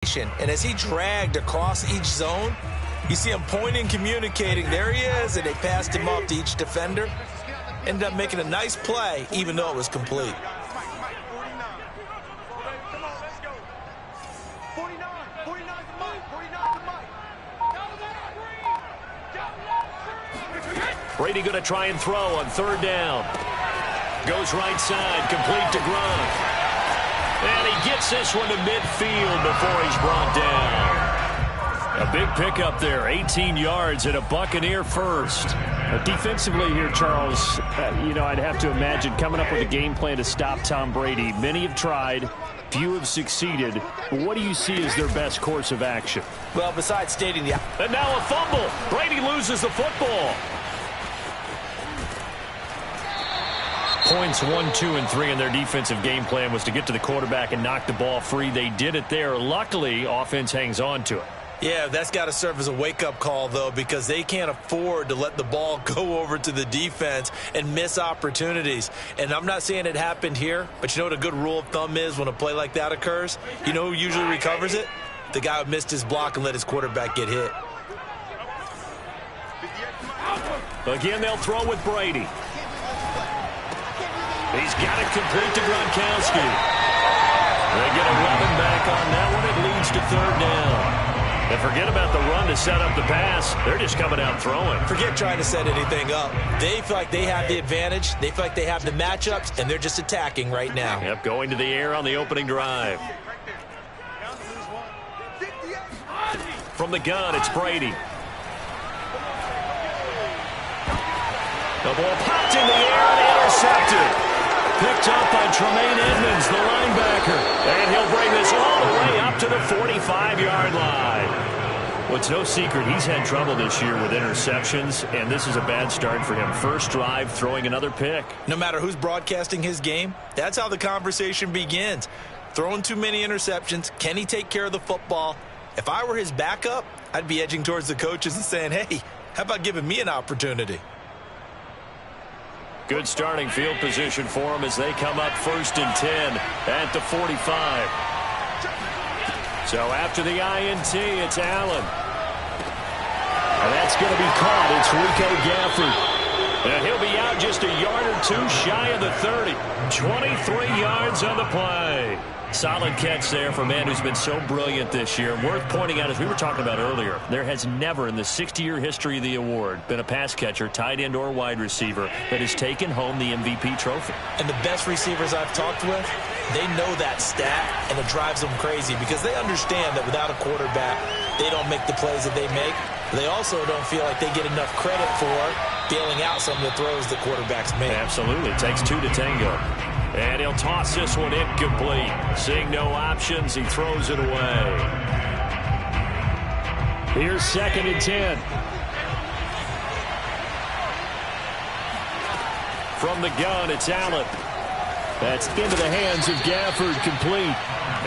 And as he dragged across each zone, you see him pointing, communicating. There he is, and they passed him off to each defender. Ended up making a nice play, even though it was complete. Brady going to try and throw on third down. Goes right side, complete to Gronk. And he gets this one to midfield before he's brought down. A big pickup there, 18 yards and a Buccaneer first. Defensively here, Charles, I'd have to imagine coming up with a game plan to stop Tom Brady. Many have tried, few have succeeded. But what do you see as their best course of action? Well, besides stating the... And now a fumble. Brady loses the football. Points 1, 2, and 3 in their defensive game plan was to get to the quarterback and knock the ball free. They did it there. Luckily, offense hangs on to it. Yeah, that's got to serve as a wake-up call, though, because they can't afford to let the ball go over to the defense and miss opportunities. And I'm not saying it happened here, but you know what a good rule of thumb is when a play like that occurs? You know who usually recovers it? The guy who missed his block and let his quarterback get hit. Again, they'll throw with Brady. He's got it complete to Gronkowski. They get 11 back on that one. It leads to third down. And forget about the run to set up the pass. They're just coming out throwing. Forget trying to set anything up. They feel like they have the advantage. They feel like they have the matchups, and they're just attacking right now. Yep, going to the air on the opening drive. From the gun, it's Brady. The ball popped in the air and intercepted. Picked up by Tremaine Edmonds, the linebacker. And he'll bring this all the way up to the 45-yard line. Well, it's no secret he's had trouble this year with interceptions, and this is a bad start for him. First drive, throwing another pick. No matter who's broadcasting his game, that's how the conversation begins. Throwing too many interceptions. Can he take care of the football? If I were his backup, I'd be edging towards the coaches and saying, hey, how about giving me an opportunity? Good starting field position for them as they come up 1st and 10 at the 45. So after the INT, it's Allen. And that's going to be caught. It's Rico Gafford. And he'll be out just a yard or two shy of the 30. 23 yards on the play. Solid catch there for a man who's been so brilliant this year. Worth pointing out, as we were talking about earlier, there has never in the 60-year history of the award been a pass catcher, tight end, or wide receiver that has taken home the MVP trophy. And the best receivers I've talked with, they know that stat, and it drives them crazy because they understand that without a quarterback, they don't make the plays that they make. They also don't feel like they get enough credit for bailing out some of the throws that quarterbacks make. Absolutely. It takes two to tango. And he'll toss this one incomplete. Seeing no options, he throws it away. Here's 2nd and 10. From the gun, it's Allen. That's into the hands of Gafford, complete.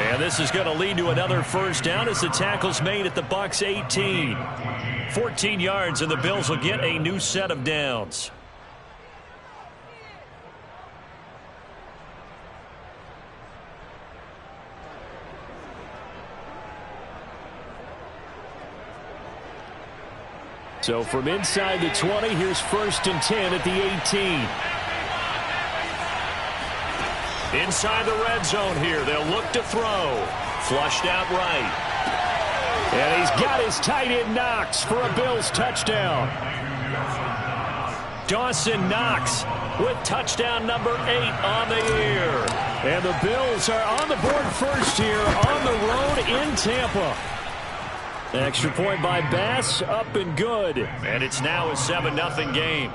And this is going to lead to another first down as the tackle's made at the Bucs 18. 14 yards, and the Bills will get a new set of downs. So from inside the 20, here's 1st and 10 at the 18. Inside the red zone here, they'll look to throw. Flushed out right. And he's got his tight end Knox for a Bills touchdown. Dawson Knox with touchdown number 8 on the year. And the Bills are on the board first here on the road in Tampa. Extra point by Bass, up and good. And it's now a 7-0 game.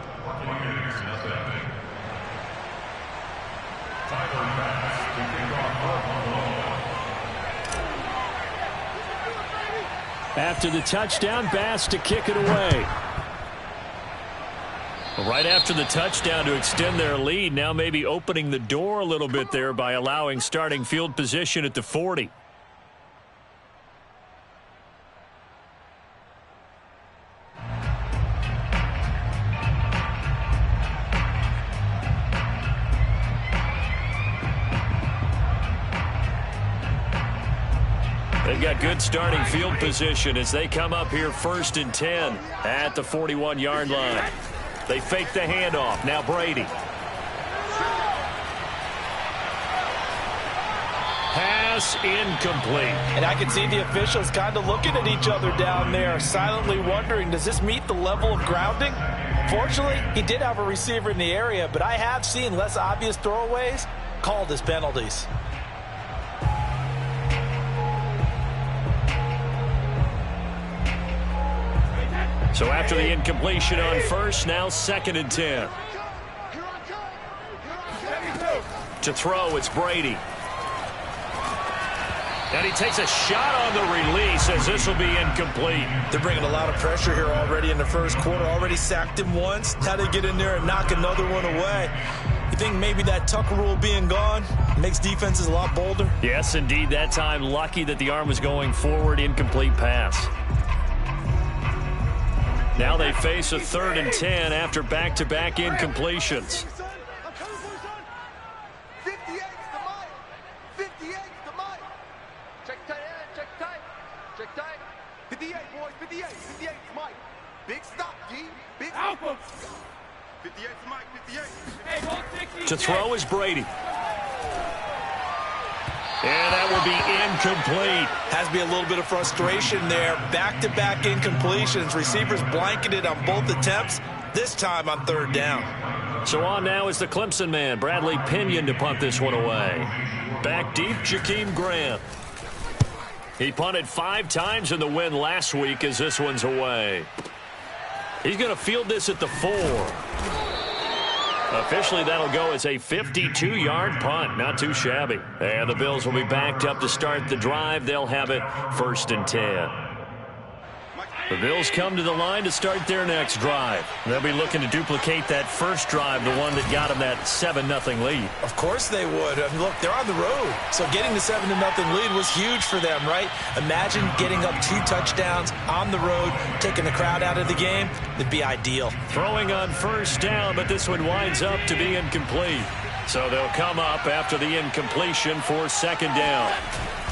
After the touchdown, Bass to kick it away. Right after the touchdown to extend their lead, now maybe opening the door a little bit there by allowing starting field position at the 40. They They've got good starting field position as they come up here 1st and 10 at the 41-yard line. They fake the handoff. Now Brady. Pass incomplete. And I can see the officials kind of looking at each other down there, silently wondering, does this meet the level of grounding? Fortunately, he did have a receiver in the area, but I have seen less obvious throwaways called as penalties. So after the incompletion on first, now 2nd and 10. To throw, it's Brady. And he takes a shot on the release as this will be incomplete. They're bringing a lot of pressure here already in the first quarter. Already sacked him once. Now they get in there and knock another one away. You think maybe that Tucker rule being gone makes defenses a lot bolder? Yes, indeed. That time, lucky that the arm was going forward. Incomplete pass. Now they face a 3rd and 10 after back-to-back incompletions. To throw is Brady. And that will be incomplete. Has to be a little bit of frustration there. Back-to-back incompletions. Receivers blanketed on both attempts, this time on 3rd down. So on now is the Clemson man, Bradley Pinion, to punt this one away. Back deep, Jakeem Grant. He punted 5 times in the win last week as this one's away. He's going to field this at the 4. Officially, that'll go as a 52-yard punt. Not too shabby. And the Bills will be backed up to start the drive. They'll have it 1st and 10. The Bills come to the line to start their next drive. They'll be looking to duplicate that first drive, the one that got them that 7-0 lead. Of course they would. I mean, look, they're on the road. So getting the 7-0 lead was huge for them, right? Imagine getting up 2 touchdowns on the road, taking the crowd out of the game. It'd be ideal. Throwing on 1st down, but this one winds up to be incomplete. So they'll come up after the incompletion for 2nd down.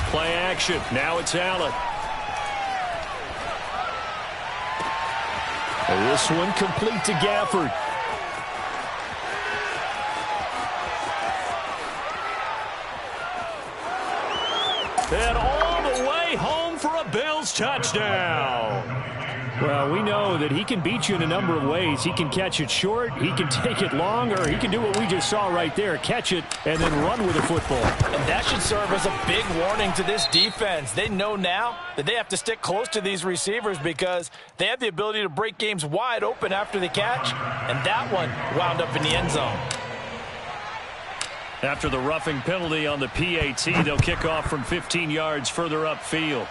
Play action. Now it's Allen. And this one complete to Gafford. And all the way home for a Bills touchdown. Well, we know that he can beat you in a number of ways. He can catch it short, he can take it long, or he can do what we just saw right there, catch it and then run with the football. And that should serve as a big warning to this defense. They know now that they have to stick close to these receivers because they have the ability to break games wide open after the catch, and that one wound up in the end zone. After the roughing penalty on the PAT, they'll kick off from 15 yards further upfield.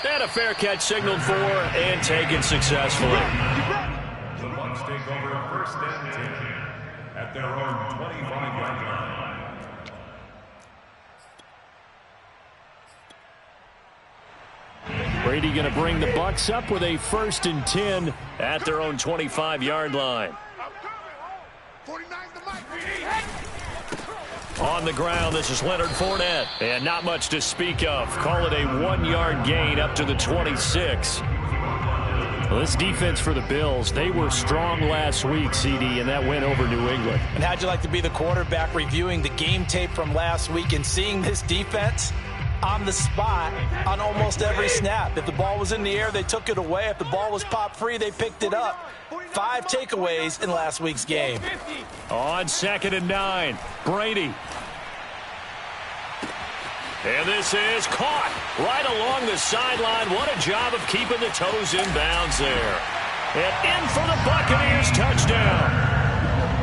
And a fair catch signaled for and taken successfully. The Bucs take over 1st and 10 at their own 25-yard line. Brady going to bring the Bucs up with a 1st and 10 at their own 25-yard line. On the ground, this is Leonard Fournette. And not much to speak of. Call it a 1-yard gain up to the 26. Well, this defense for the Bills, they were strong last week, CD, and that went over New England. And how'd you like to be the quarterback reviewing the game tape from last week and seeing this defense on the spot on almost every snap? If the ball was in the air, they took it away. If the ball was pop free, they picked it up. 5 takeaways in last week's game. On 2nd and 9, Brady. And this is caught right along the sideline. What a job of keeping the toes in bounds there. And in for the Buccaneers touchdown.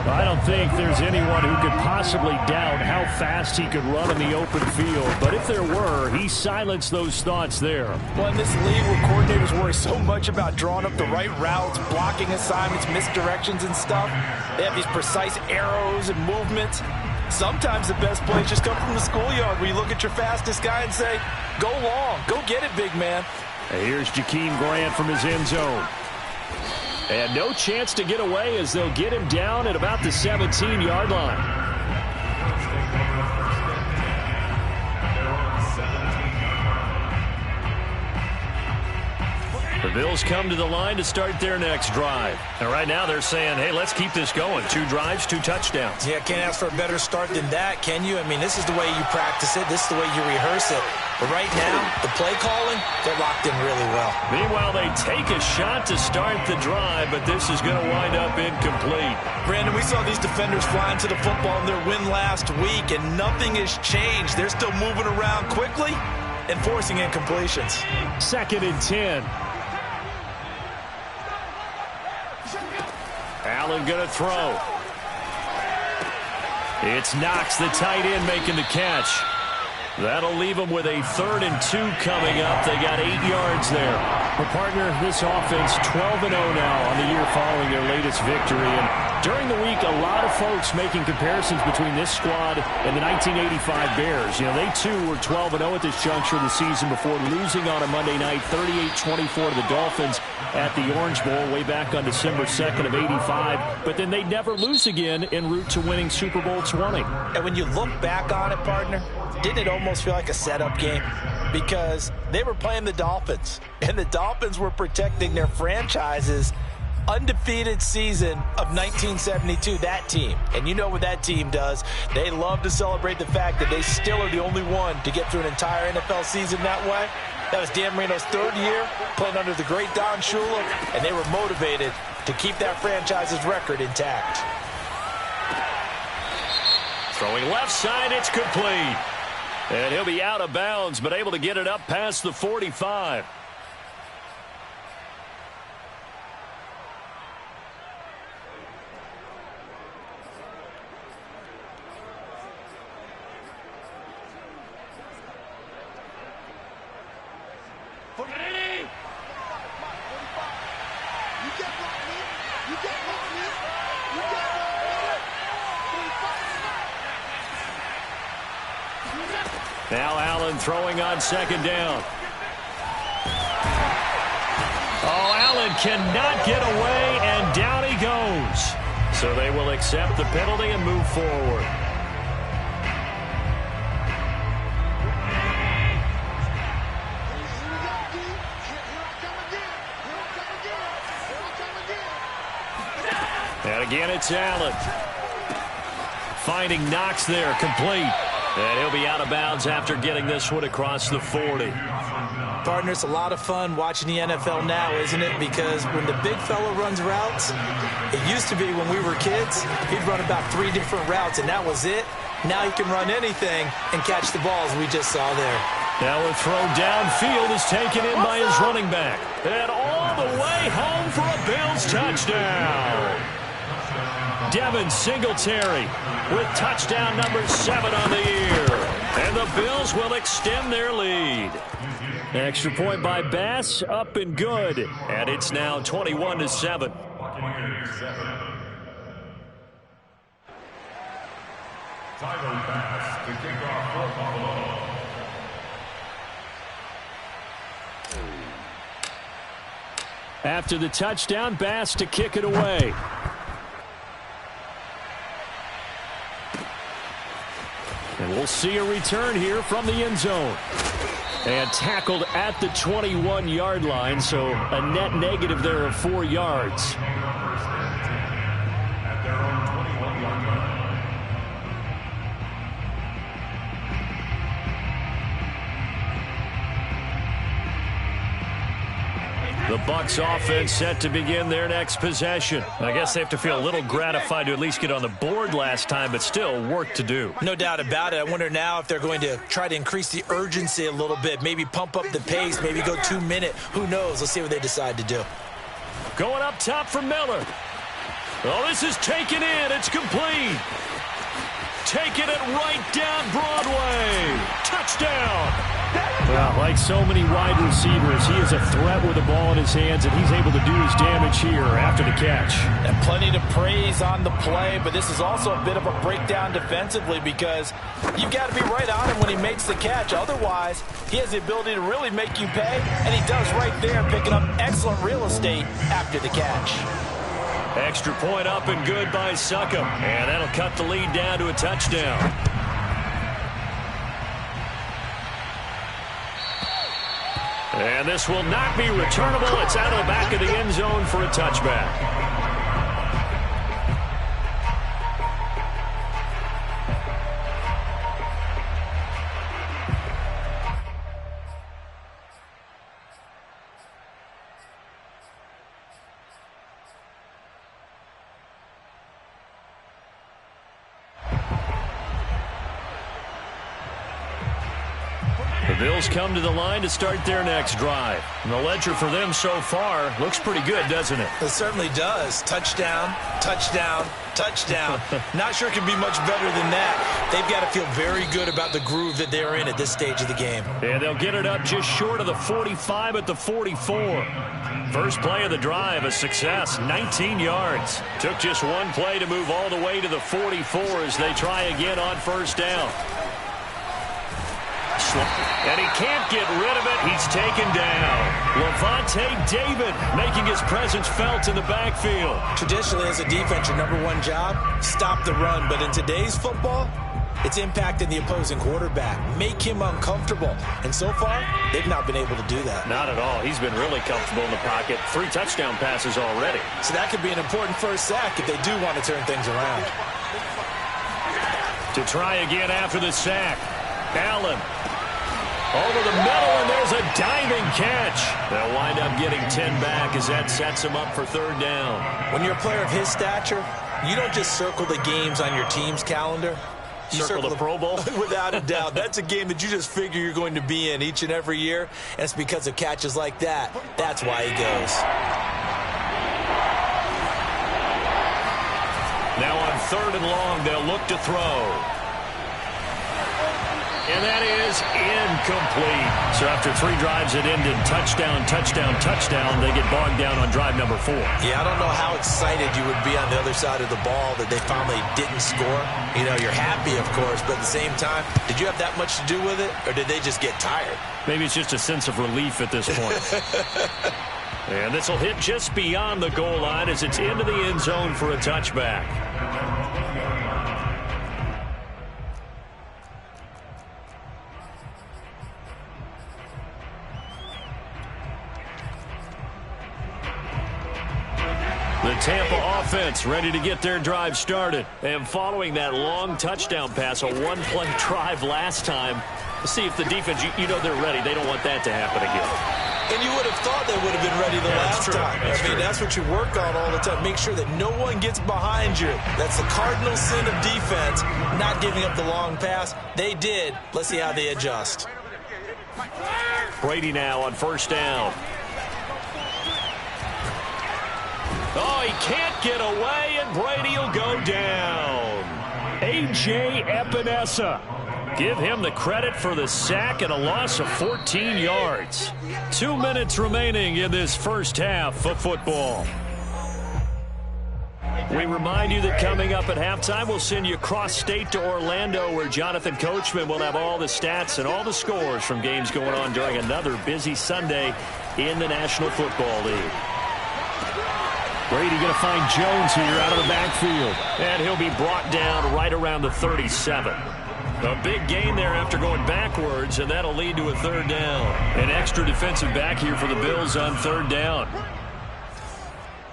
I don't think there's anyone who could possibly doubt how fast he could run in the open field. But if there were, he silenced those thoughts there. Well, in this league where coordinators worry so much about drawing up the right routes, blocking assignments, misdirections and stuff, they have these precise arrows and movements. Sometimes the best plays just come from the schoolyard where you look at your fastest guy and say, go long, go get it, big man. And here's Jakeem Grant from his end zone. And no chance to get away as they'll get him down at about the 17-yard line. The Bills come to the line to start their next drive. And right now they're saying, hey, let's keep this going. 2 drives, 2 touchdowns. Yeah, can't ask for a better start than that, can you? I mean, this is the way you practice it. This is the way you rehearse it. But right now, the play calling, they're locked in really well. Meanwhile, they take a shot to start the drive, but this is going to wind up incomplete. Brandon, we saw these defenders flying to the football in their win last week, and nothing has changed. They're still moving around quickly and forcing incompletions. 2nd and 10. Allen going to throw. It's Knox, the tight end, making the catch. That'll leave them with a 3rd and 2 coming up. They got 8 yards there. Well, partner, this offense 12-0 now on the year following their latest victory. And during the week, a lot of folks making comparisons between this squad and the 1985 Bears. You know, they too were 12-0 at this juncture of the season before losing on a Monday night 38-24 to the Dolphins at the Orange Bowl way back on December 2nd of 85. But then they'd never lose again en route to winning Super Bowl 20. And when you look back on it, partner, didn't it almost feel like a setup game? Because they were playing the Dolphins, and the Dolphins were protecting their franchise's undefeated season of 1972, that team. And you know what that team does. They love to celebrate the fact that they still are the only one to get through an entire NFL season that way. That was Dan Marino's 3rd year, playing under the great Don Shula, and they were motivated to keep that franchise's record intact. Throwing left side, it's complete. And he'll be out of bounds, but able to get it up past the 45. Now Allen throwing on 2nd down. Oh, Allen cannot get away, and down he goes. So they will accept the penalty and move forward. And again, it's Allen. Finding Knox there, complete. And he'll be out of bounds after getting this one across the 40. Partner, it's a lot of fun watching the NFL now, isn't it? Because when the big fella runs routes, it used to be when we were kids, he'd run about 3 different routes, and that was it. Now he can run anything and catch the balls we just saw there. Now a throw downfield is taken in by his running back. And all the way home for a Bills touchdown. Devin Singletary with touchdown number 7 on the year. And the Bills will extend their lead. Extra point by Bass, up and good. And it's now 21-7. Tyler Bass to kick off for Buffalo. After the touchdown, Bass to kick it away. And we'll see a return here from the end zone. And tackled at the 21-yard line, so a net negative there of 4 yards. At their own 21-yard line. The Bucs offense set to begin their next possession. I guess they have to feel a little gratified to at least get on the board last time, but still work to do. No doubt about it. I wonder now if they're going to try to increase the urgency a little bit, maybe pump up the pace, maybe go 2 minute. Who knows? Let's see what they decide to do. Going up top for Miller. Oh, this is taken in. It's complete. Taking it right down Broadway. Touchdown. Well, like so many wide receivers, he is a threat with the ball in his hands, and he's able to do his damage here after the catch. And plenty to praise on the play, but this is also a bit of a breakdown defensively because you've got to be right on him when he makes the catch. Otherwise, he has the ability to really make you pay, and he does right there, picking up excellent real estate after the catch. Extra point up and good by Succop, and that'll cut the lead down to a touchdown. And this will not be returnable. It's out of the back of the end zone for a touchback. The Bills come to the line to start their next drive. And the ledger for them so far looks pretty good, doesn't it? It certainly does. Touchdown, touchdown, touchdown. Not sure it can be much better than that. They've got to feel very good about the groove that they're in at this stage of the game. And they'll get it up just short of the 45 at the 44. First play of the drive, a success, 19 yards. Took just one play to move all the way to the 44 as they try again on first down. And he can't get rid of it. He's taken down. Levante David making his presence felt in the backfield. Traditionally, as a defense, your number one job, stop the run. But in today's football, it's impacting the opposing quarterback. Make him uncomfortable. And so far, they've not been able to do that. Not at all. He's been really comfortable in the pocket. 3 touchdown passes already. So that could be an important first sack if they do want to turn things around. To try again after the sack. Allen. Over the middle, and there's a diving catch. They'll wind up getting 10 back as that sets him up for third down. When you're a player of his stature, you don't just circle the games on your team's calendar. You circle the Pro Bowl? Without a doubt. That's a game that you just figure you're going to be in each and every year, and it's because of catches like that. That's why he goes. Now on third and long, they'll look to throw. And that is incomplete. So after 3 drives that ended touchdown, touchdown, touchdown, they get bogged down on drive number 4. Yeah, I don't know how excited you would be on the other side of the ball that they finally didn't score. You know, you're happy, of course, but at the same time, did you have that much to do with it, or did they just get tired? Maybe it's just a sense of relief at this point. And this will hit just beyond the goal line as it's into the end zone for a touchback. The Tampa offense ready to get their drive started. And following that long touchdown pass, a one-play drive last time, let's see if the defense, you know they're ready. They don't want that to happen again. And you would have thought they would have been ready the last time. I mean, that's what you work on all the time. Make sure that no one gets behind you. That's the cardinal sin of defense, not giving up the long pass. They did. Let's see how they adjust. Brady now on first down. Oh, he can't get away, and Brady will go down. A.J. Epinesa. Give him the credit for the sack and a loss of 14 yards. 2 minutes remaining in this first half of football. We remind you that coming up at halftime, we'll send you cross-state to Orlando, where Jonathan Coachman will have all the stats and all the scores from games going on during another busy Sunday in the National Football League. Brady going to find Jones here out of the backfield. And he'll be brought down right around the 37. A big gain there after going backwards, and that'll lead to a third down. An extra defensive back here for the Bills on third down.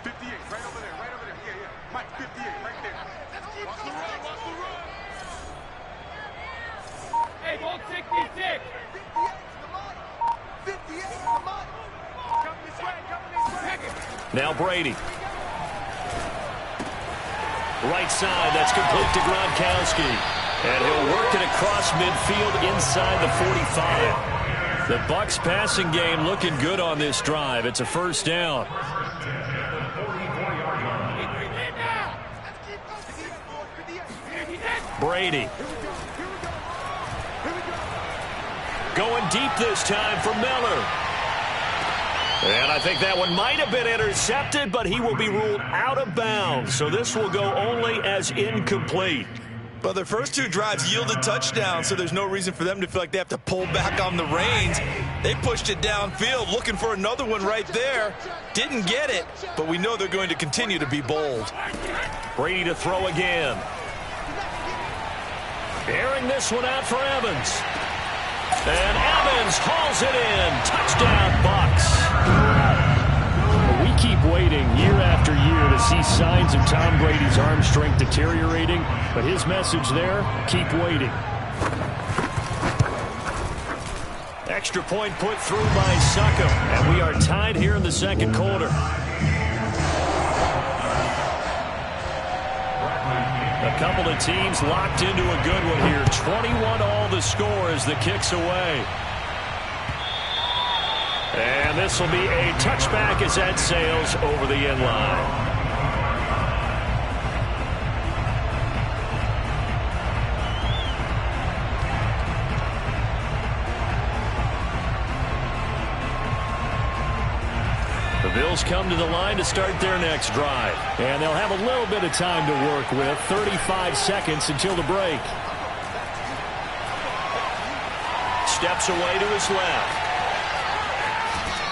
58, right over there, right over there. Yeah. Mike, 58, right there. Watch the run, watch the run. Hey, ball 66. 58, come on. Come this way, come this way. Now Brady. Right side, that's complete to Gronkowski. And he'll work it across midfield inside the 45. The Bucs passing game looking good on this drive. It's a first down. Brady. Going deep this time for Miller. And I think that one might have been intercepted, but he will be ruled out of bounds. So this will go only as incomplete. But their first 2 drives yielded touchdowns, so there's no reason for them to feel like they have to pull back on the reins. They pushed it downfield, looking for another one right there. Didn't get it, but we know they're going to continue to be bold. Brady to throw again. Airing this one out for Evans. And Evans hauls it in. Touchdown, Bucs. We keep waiting year after year to see signs of Tom Brady's arm strength deteriorating, but his message there, keep waiting. Extra point put through by Suckham, and we are tied here in the second quarter. A couple of teams locked into a good one here. 21-all the score as the kick's away. And this will be a touchback as that sails over the end line. The Bills come to the line to start their next drive. And they'll have a little bit of time to work with. 35 seconds until the break. Steps away to his left.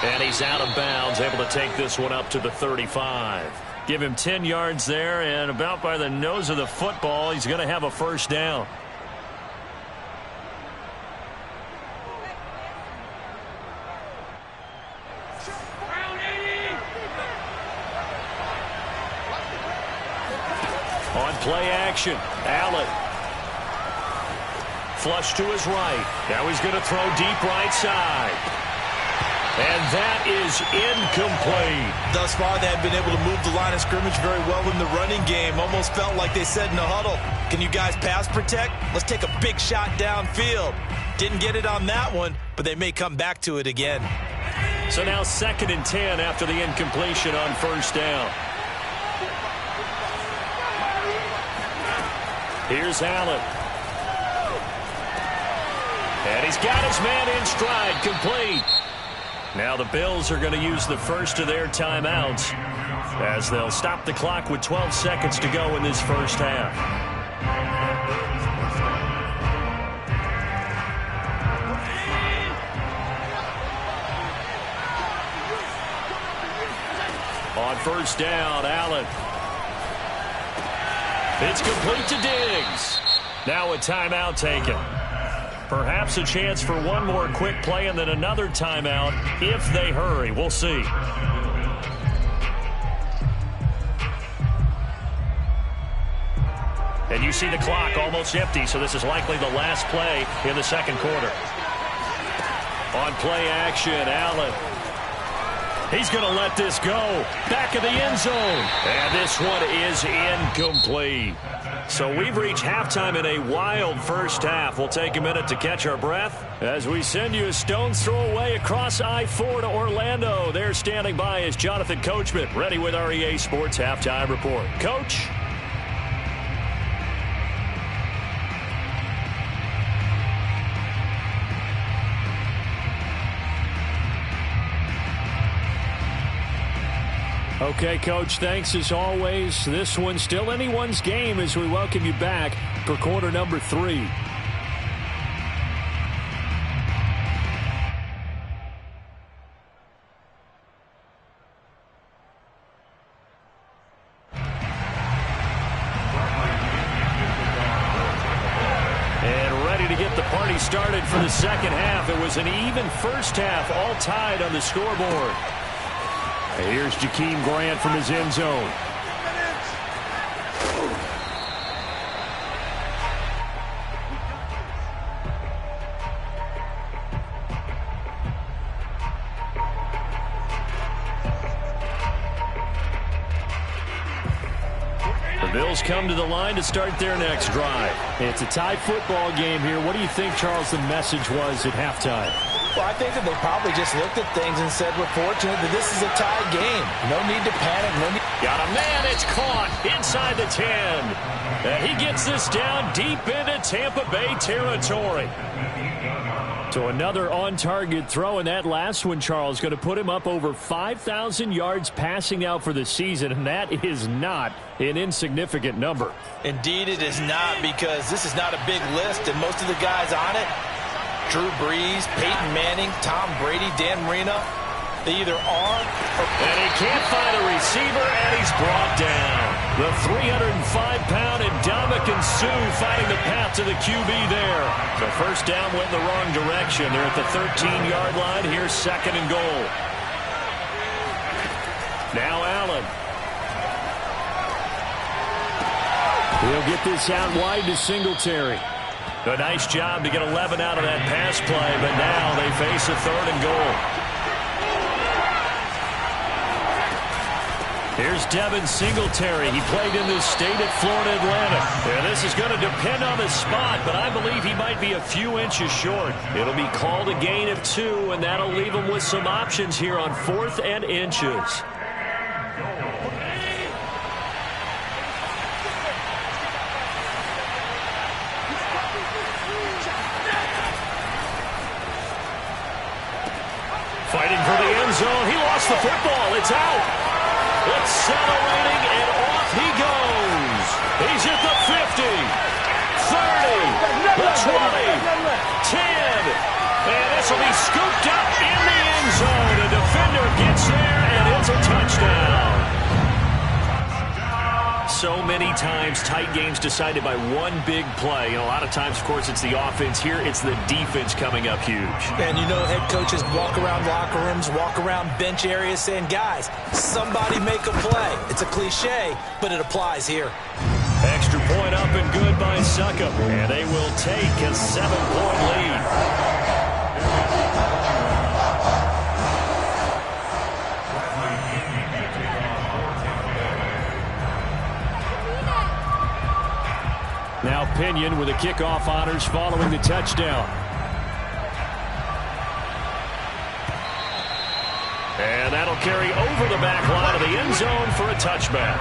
And he's out of bounds, able to take this one up to the 35. Give him 10 yards there, and about by the nose of the football, he's going to have a first down. On play action, Allen. Flush to his right. Now he's going to throw deep right side. And that is incomplete. Thus far, they have been able to move the line of scrimmage very well in the running game. Almost felt like they said in the huddle, can you guys pass protect? Let's take a big shot downfield. Didn't get it on that one, but they may come back to it again. So now 2nd and 10 after the incompletion on first down. Here's Allen. And he's got his man in stride, complete. Now the Bills are going to use the first of their timeouts as they'll stop the clock with 12 seconds to go in this first half. On first down, Allen. It's complete to Diggs. Now a timeout taken. Perhaps a chance for one more quick play and then another timeout if they hurry. We'll see. And you see the clock almost empty, so this is likely the last play in the second quarter. On play action, Allen. He's going to let this go. Back of the end zone. And this one is incomplete. So we've reached halftime in a wild first half. We'll take a minute to catch our breath as we send you a stone's throw away across I-4 to Orlando. There standing by is Jonathan Coachman, ready with our EA Sports Halftime Report. Coach? Okay, Coach, thanks as always. This one's still anyone's game as we welcome you back for quarter number 3. And ready to get the party started for the second half. It was an even first half, all tied on the scoreboard. Here's Jakeem Grant from his end zone. The Bills come to the line to start their next drive. It's a tie football game here. What do you think, Charles, the message was at halftime? Well, I think that they probably just looked at things and said, we're fortunate that this is a tie game. No need to panic. No need. Got a man. It's caught inside the 10. And he gets this down deep into Tampa Bay territory. So another on-target throw, and that last one, Charles, going to put him up over 5,000 yards passing out for the season, and that is not an insignificant number. Indeed it is not, because this is not a big list, and most of the guys on it, Drew Brees, Peyton Manning, Tom Brady, Dan Marino, They either are or... And he can't find a receiver, and he's brought down. The 305-pound Ndamukong Suh finding the path to the QB there. So first down went in the wrong direction. They're at the 13-yard line. Here's second and goal. Now Allen. He'll get this out wide to Singletary. A nice job to get 11 out of that pass play, but now they face a third and goal. Here's Devin Singletary. He played in this state at Florida Atlantic. And this is going to depend on the spot, but I believe he might be a few inches short. It'll be called a gain of 2, and that'll leave him with some options here on 4th and inches. Fighting for the end zone. He lost the football. It's out. Accelerating, and off he goes. He's at the 50, 30, the 20, 10. And this will be scooped up in the end zone. The defender gets there, and it's a touchdown. So many times tight games decided by one big play. And a lot of times, of course, it's the offense. Here, it's the defense coming up huge. And you know head coaches walk around locker rooms, walk around bench areas saying, guys, somebody make a play. It's a cliche, but it applies here. Extra point up and good by Succop. And they will take a 7-point lead. Now Pinion with the kickoff honors following the touchdown. And that'll carry over the back line of the end zone for a touchback.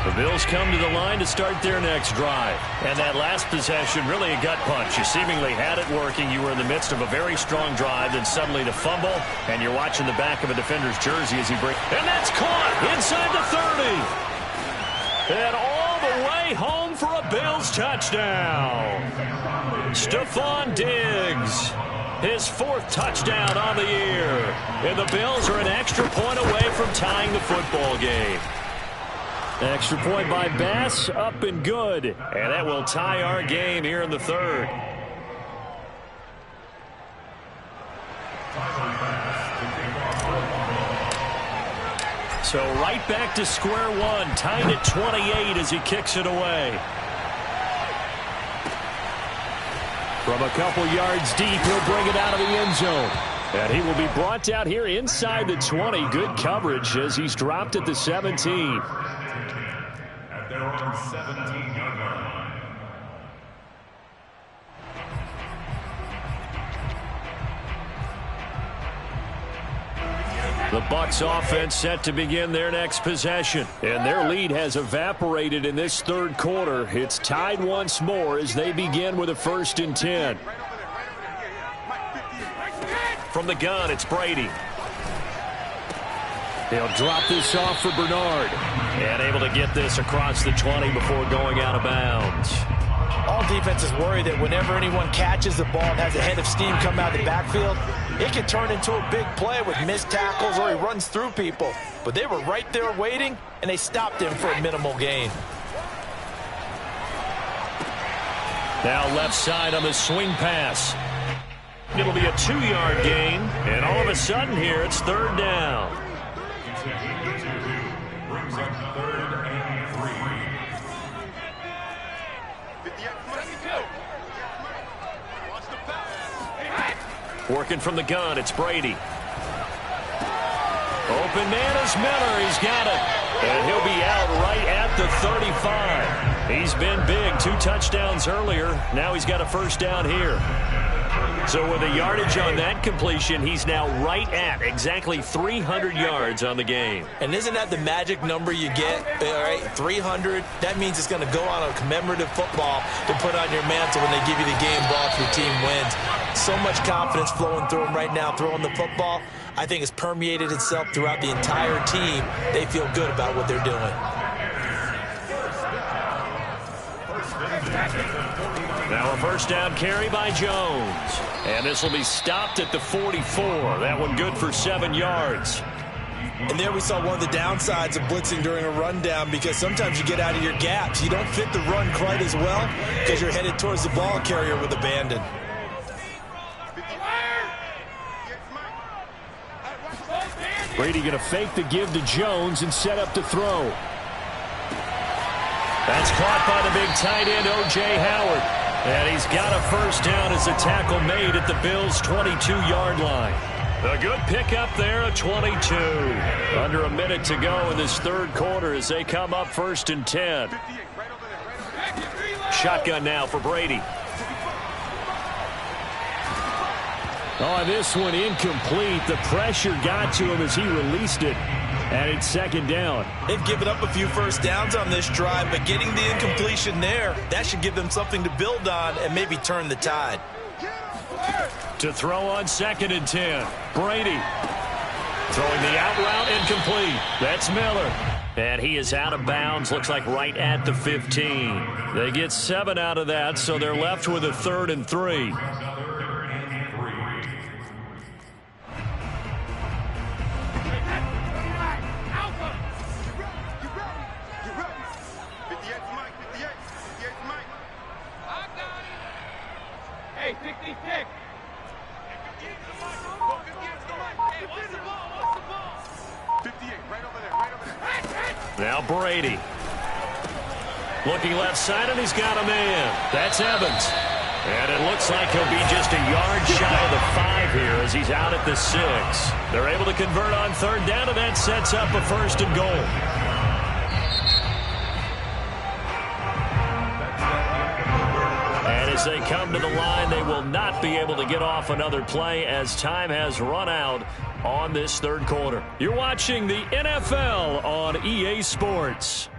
The Bills come to the line to start their next drive. And that last possession, really a gut punch. You seemingly had it working. You were in the midst of a very strong drive, then suddenly to fumble, and you're watching the back of a defender's jersey as he breaks. And that's caught inside the 30. And all the way home for a Bills touchdown. Stephon Diggs, his 4th touchdown on the year. And the Bills are an extra point away from tying the football game. Extra point by Bass, up and good. And that will tie our game here in the 3rd. So right back to square one, tied at 28 as he kicks it away. From a couple yards deep, he'll bring it out of the end zone. And he will be brought down here inside the 20. Good coverage as he's dropped at the 17. At their own 17-yard line. The Bucs offense set to begin their next possession. And their lead has evaporated in this 3rd quarter. It's tied once more as they begin with a 1st and 10. From the gun, it's Brady. They'll drop this off for Bernard. And able to get this across the 20 before going out of bounds. All defenses worry that whenever anyone catches the ball and has a head of steam come out of the backfield, it can turn into a big play with missed tackles or he runs through people. But they were right there waiting, and they stopped him for a minimal gain. Now left side on the swing pass. It'll be a 2-yard gain, and all of a sudden here it's 3rd down. Brings up 3rd and 3. Working from the gun, it's Brady. Open man is Miller. He's got it. And he'll be out right at the 35. He's been big. 2 touchdowns earlier. Now he's got a 1st down here. So with a yardage on that completion, he's now right at exactly 300 yards on the game. And isn't that the magic number you get? All right, 300. That means it's going to go on a commemorative football to put on your mantle when they give you the game ball if your team wins. So much confidence flowing through him right now, throwing the football. I think it's permeated itself throughout the entire team. They feel good about what they're doing. Now a first down carry by Jones. And this will be stopped at the 44. That one good for 7 yards. And there we saw one of the downsides of blitzing during a rundown, because sometimes you get out of your gaps. You don't fit the run quite as well because you're headed towards the ball carrier with abandon. Brady going to fake the give to Jones and set up to throw. That's caught by the big tight end, O.J. Howard. And he's got a first down as a tackle made at the Bills' 22-yard line. A good pickup there at 22. Under a minute to go in this third quarter as they come up 1st and 10. Shotgun now for Brady. Oh, this one incomplete. The pressure got to him as he released it. And it's 2nd down. They've given up a few first downs on this drive, but getting the incompletion there, that should give them something to build on and maybe turn the tide. To throw on 2nd and 10. Brady throwing the out route, incomplete. That's Miller. And he is out of bounds, looks like right at the 15. They get 7 out of that, so they're left with a 3rd and 3. Now Brady. Looking left side, and he's got a man. That's Evans. And it looks like he'll be just a yard shy of the 5 here as he's out at the 6. They're able to convert on 3rd down, and that sets up a 1st and goal. And as they come to the line, they will not be able to get off another play as time has run out on this third quarter. You're watching the NFL on EA Sports.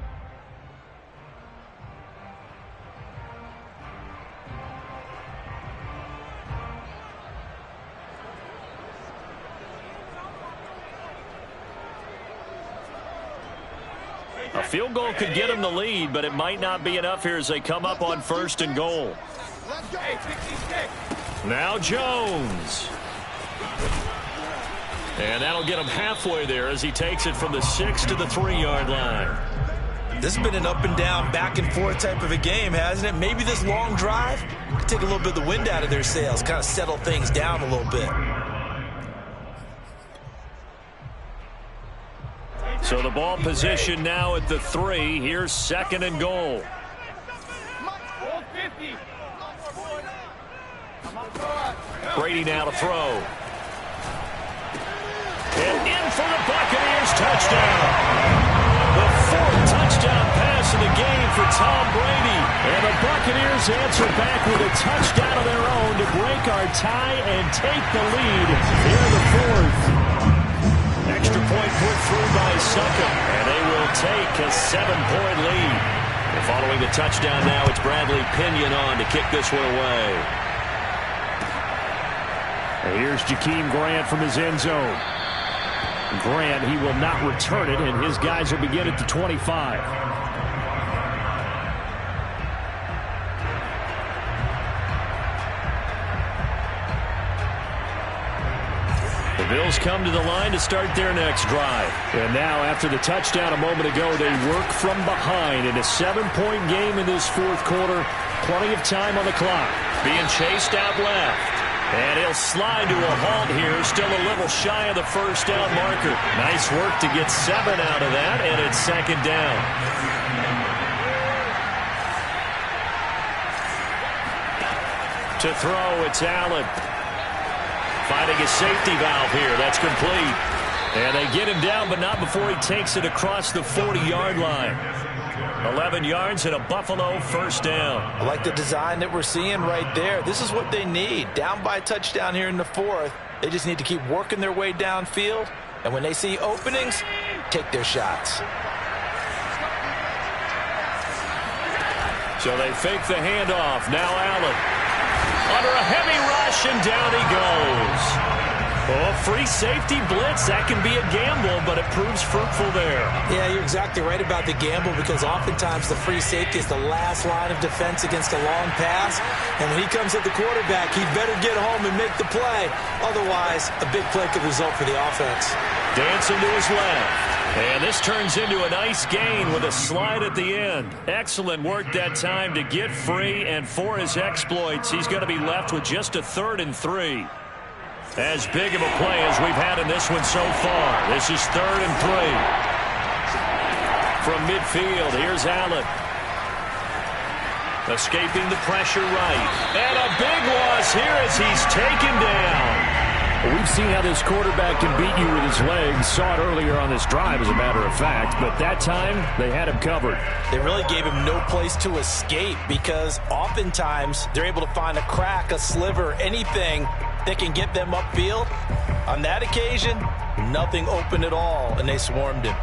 A field goal could get them the lead, but it might not be enough here as they come up on 1st and goal. Now Jones. And that'll get him halfway there as he takes it from the 6 to the 3-yard line. This has been an up and down, back and forth type of a game, hasn't it? Maybe this long drive could take a little bit of the wind out of their sails, kind of settle things down a little bit. So the ball position now at the 3. Here's 2nd and goal. Brady now to throw. And in for the Buccaneers touchdown. The 4th touchdown pass of the game for Tom Brady. And the Buccaneers answer back with a touchdown of their own to break our tie and take the lead here in the 4th. Extra point put through by Succop, and they will take a 7-point lead. And following the touchdown now, it's Bradley Pinion on to kick this one away. And here's Jakeem Grant from his end zone. Grant, he will not return it, and his guys will begin at the 25. The Bills come to the line to start their next drive. And now, after the touchdown a moment ago, they work from behind in a 7-point game in this 4th quarter. Plenty of time on the clock. Being chased out left. And he'll slide to a halt here, still a little shy of the first down marker. Nice work to get 7 out of that, and it's 2nd down. To throw, it's Allen. Finding a safety valve here. That's complete. And they get him down, but not before he takes it across the 40-yard line. 11 yards and a Buffalo first down. I like the design that we're seeing right there. This is what they need. Down by a touchdown here in the 4th. They just need to keep working their way downfield. And when they see openings, take their shots. So they fake the handoff. Now Allen. Under a heavy rush, and down he goes. Oh, free safety blitz. That can be a gamble, but it proves fruitful there. Yeah, you're exactly right about the gamble because oftentimes the free safety is the last line of defense against a long pass. And when he comes at the quarterback, he better get home and make the play. Otherwise, a big play could result for the offense. Dancing to his left. And this turns into a nice gain with a slide at the end. Excellent work that time to get free, and for his exploits, he's going to be left with just a 3rd and 3. As big of a play as we've had in this one so far. This is 3rd and 3. From midfield, here's Allen. Escaping the pressure right. And a big loss here as he's taken down. We've seen how this quarterback can beat you with his legs. Saw it earlier on this drive, as a matter of fact. But that time, they had him covered. They really gave him no place to escape because oftentimes they're able to find a crack, a sliver, anything that can get them upfield. On that occasion, nothing open at all, and they swarmed him.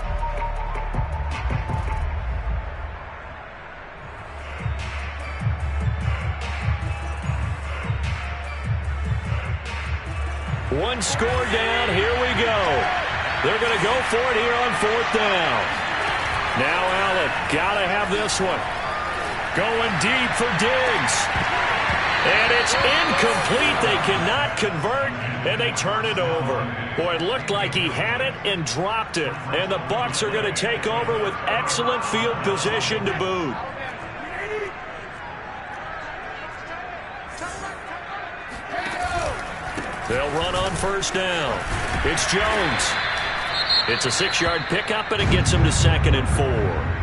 One score down. Here we go. They're going to go for it here on 4th down. Now Allen, got to have this one. Going deep for Diggs. And it's incomplete. They cannot convert, and they turn it over. Boy, it looked like he had it and dropped it. And the Bucs are going to take over with excellent field position to boot. They'll run on 1st down. It's Jones. It's a 6-yard pickup, and it gets him to 2nd and 4.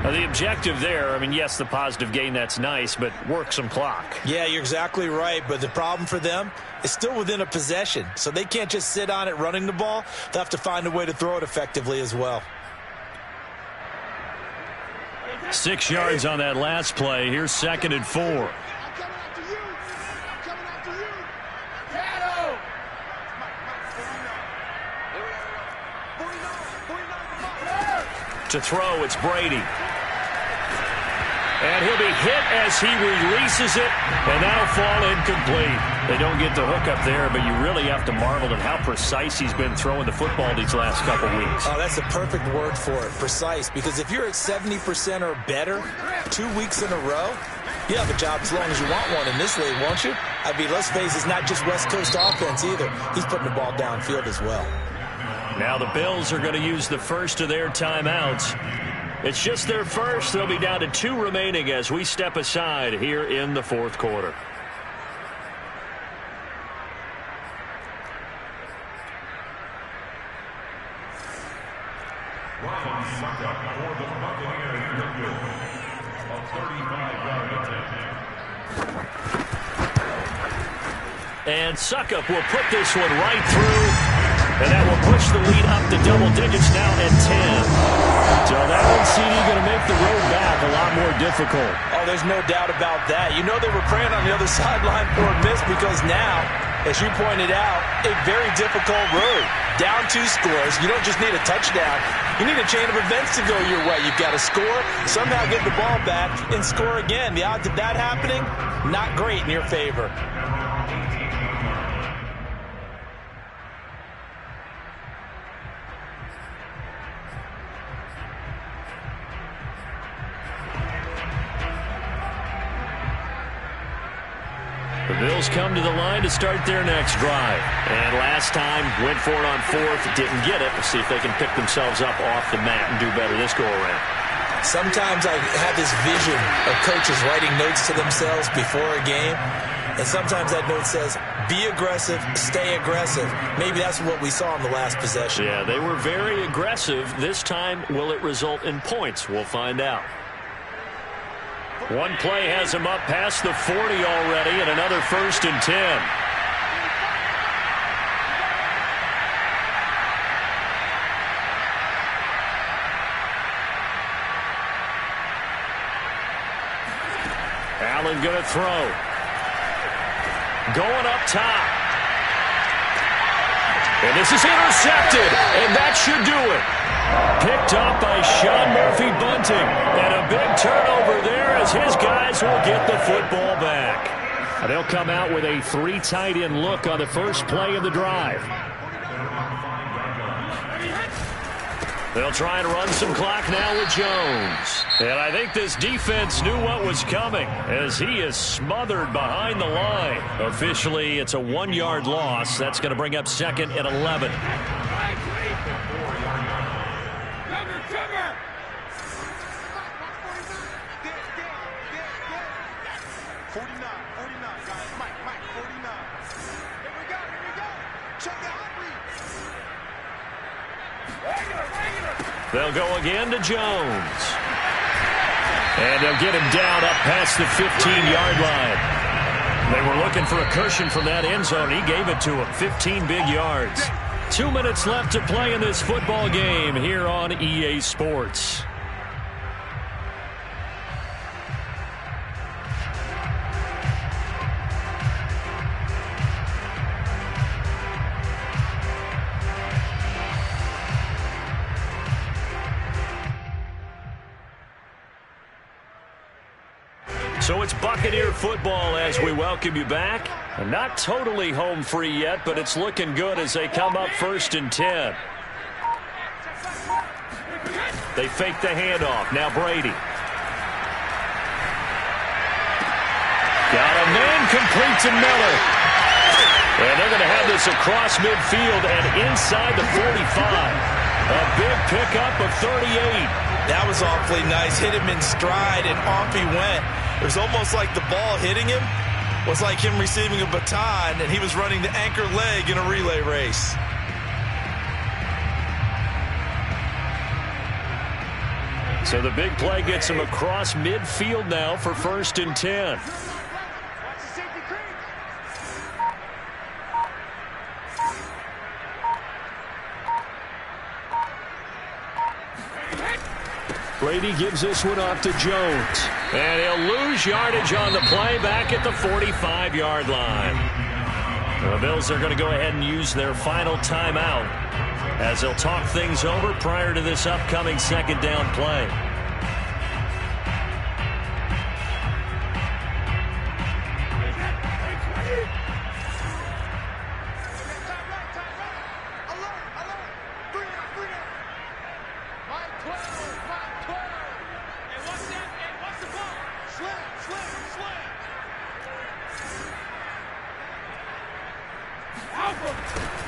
Now, the objective there, I mean, yes, the positive gain, that's nice, but work some clock. Yeah, you're exactly right, but the problem for them is still within a possession, so they can't just sit on it running the ball. They'll have to find a way to throw it effectively as well. 6 yards on that last play. Here's 2nd and 4. To throw, it's Brady. And he'll be hit as he releases it, and that'll fall incomplete. They don't get the hook up there, but you really have to marvel at how precise he's been throwing the football these last couple weeks. Oh, that's the perfect word for it, precise, because if you're at 70% or better 2 weeks in a row, you have a job as long as you want one in this league, won't you? I mean, let's face it, it's not just West Coast offense either. He's putting the ball downfield as well. Now the Bills are going to use the first of their timeouts. It's just their first. They'll be down to 2 remaining as we step aside here in the 4th quarter. And Suckup will put this one right through. And that will push the lead up to double digits now at 10. So that one, CD, going to make the road back a lot more difficult. Oh, there's no doubt about that. You know they were praying on the other sideline for a miss because now, as you pointed out, a very difficult road. Down 2 scores. You don't just need a touchdown. You need a chain of events to go your way. You've got to score, somehow get the ball back, and score again. The odds of that happening, not great in your favor. The Bills come to the line to start their next drive. And last time, went for it on 4th, didn't get it. We'll see if they can pick themselves up off the mat and do better this go-around. Sometimes I have this vision of coaches writing notes to themselves before a game. And sometimes that note says, be aggressive, stay aggressive. Maybe that's what we saw in the last possession. Yeah, they were very aggressive. This time, will it result in points? We'll find out. One play has him up past the 40 already, and another 1st and 10. Allen going to throw. Going up top. And this is intercepted, and that should do it. Picked up by Sean Murphy Bunting. And a big turnover there as his guys will get the football back. They'll come out with a 3 tight end look on the first play of the drive. They'll try and run some clock now with Jones. And I think this defense knew what was coming as he is smothered behind the line. Officially, it's a 1-yard loss. That's going to bring up 2nd and 11. They'll go again to Jones. And they'll get him down up past the 15-yard line. They were looking for a cushion from that end zone. He gave it to him. 15 big yards. 2 minutes left to play in this football game here on EA Sports. So it's Buccaneer football as we welcome you back. Not totally home free yet, but it's looking good as they come up 1st and 10. They fake the handoff. Now Brady. Got a man, complete to Miller. And they're going to have this across midfield and inside the 45. A big pickup of 38. That was awfully nice. Hit him in stride, and off he went. It was almost like the ball hitting him was like him receiving a baton, and he was running the anchor leg in a relay race. So the big play gets him across midfield now for 1st and 10. Brady gives this one off to Jones. And he'll lose yardage on the play back at the 45-yard line. The Bills are going to go ahead and use their final timeout as they'll talk things over prior to this upcoming 2nd down play.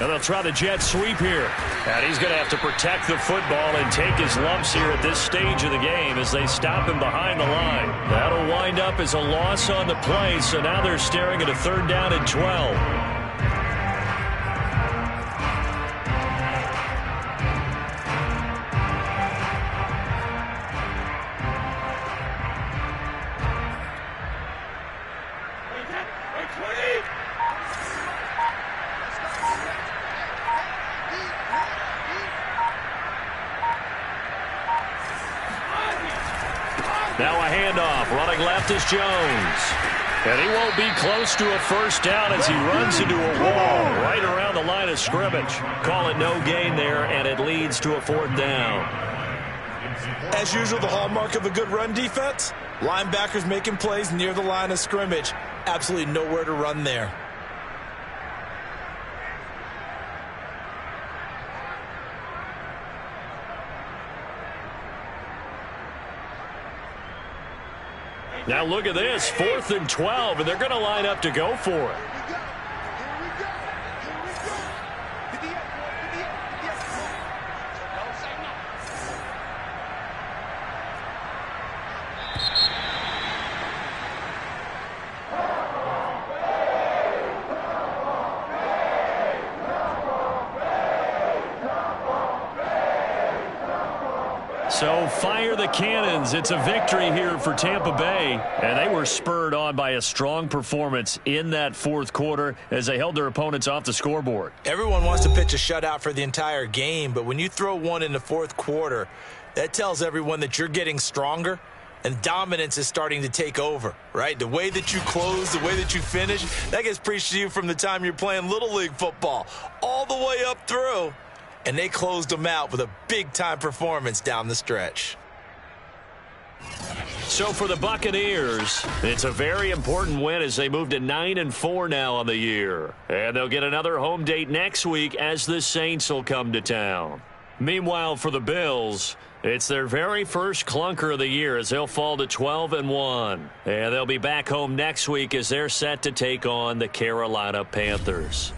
And they'll try the jet sweep here. And he's going to have to protect the football and take his lumps here at this stage of the game as they stop him behind the line. That'll wind up as a loss on the play, so now they're staring at a 3rd down and 12. Now a handoff. Running left is Jones. And he won't be close to a 1st down as he runs into a wall right around the line of scrimmage. Call it no gain there, and it leads to a 4th down. As usual, the hallmark of a good run defense, linebackers making plays near the line of scrimmage. Absolutely nowhere to run there. Now look at this, 4th and 12, and they're going to line up to go for it. So fire the cannons. It's a victory here for Tampa Bay. And they were spurred on by a strong performance in that 4th quarter as they held their opponents off the scoreboard. Everyone wants to pitch a shutout for the entire game, but when you throw one in the 4th quarter, that tells everyone that you're getting stronger and dominance is starting to take over, right? The way that you close, the way that you finish, that gets preached to you from the time you're playing Little League football all the way up through. And they closed them out with a big-time performance down the stretch. So for the Buccaneers, it's a very important win as they move to 9-4 now on the year. And they'll get another home date next week as the Saints will come to town. Meanwhile, for the Bills, it's their very first clunker of the year as they'll fall to 12-1. And they'll be back home next week as they're set to take on the Carolina Panthers.